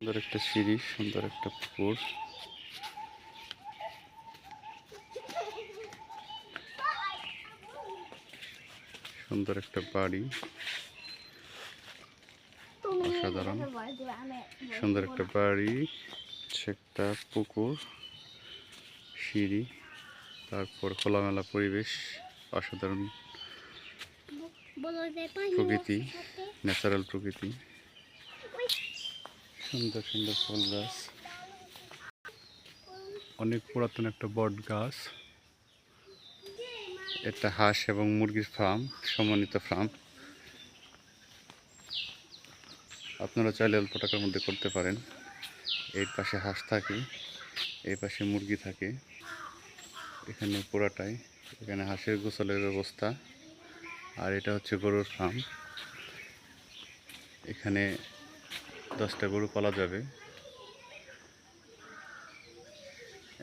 সুন্দর একটা সিঁড়ি, সুন্দর একটা পুকুর, সুন্দর একটা বাড়ি, অসাধারণ সুন্দর একটা বাড়ি, একটা পুকুর, সিঁড়ি, তারপর খোলামেলা পরিবেশ, অসাধারণ প্রকৃতি, ন্যাচারাল প্রকৃতি, সুন্দর সুন্দর ফল গাছ, অনেক পুরাতন একটা বট গাছ। এটা হাঁস এবং মুরগির ফার্ম, সমন্বিত ফার্ম। আপনারা চাইলে অল্প টাকার মধ্যে করতে পারেন। এই পাশে হাঁস থাকে, এই পাশে মুরগি থাকে, এখানে পুরাটাই। এখানে হাঁসের গোসলের ব্যবস্থা, আর এটা হচ্ছে গরুর ফার্ম। এখানে 10টা গরু পালা যাবে।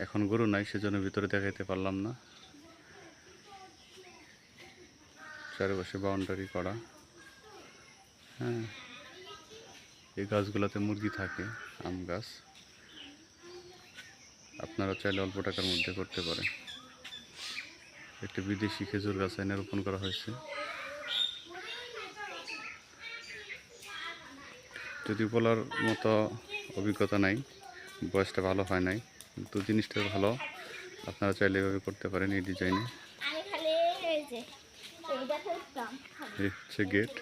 এখন গরু নাই, সেজন্য ভিতরে দেখাইতে পারলাম না। চারপাশে বাউন্ডারি করা। হ্যাঁ, এই গাছগুলোতে মুরগি থাকে, আম গাছ। আপনারা চাইলে অল্প টাকার মধ্যে করতে পারেন। একটা বিদেশি খেজুর গাছ এনে রোপণ করা হয়েছে। যদি বলার মতো অভিজ্ঞতা নাই, বয়সটা ভালো হয় নাই, কিন্তু জিনিসটা ভালো। আপনারা চাইলে এভাবে করতে পারেন এই ডিজাইনে। এই হচ্ছে গেট,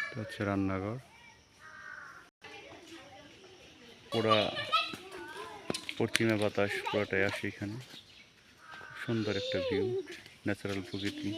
এটা হচ্ছে রান্নাঘর। পুরা পশ্চিমা বাতাস পুরোটাই আসে এখানে। সুন্দর একটা ভিউ, ন্যাচারাল প্রকৃতি।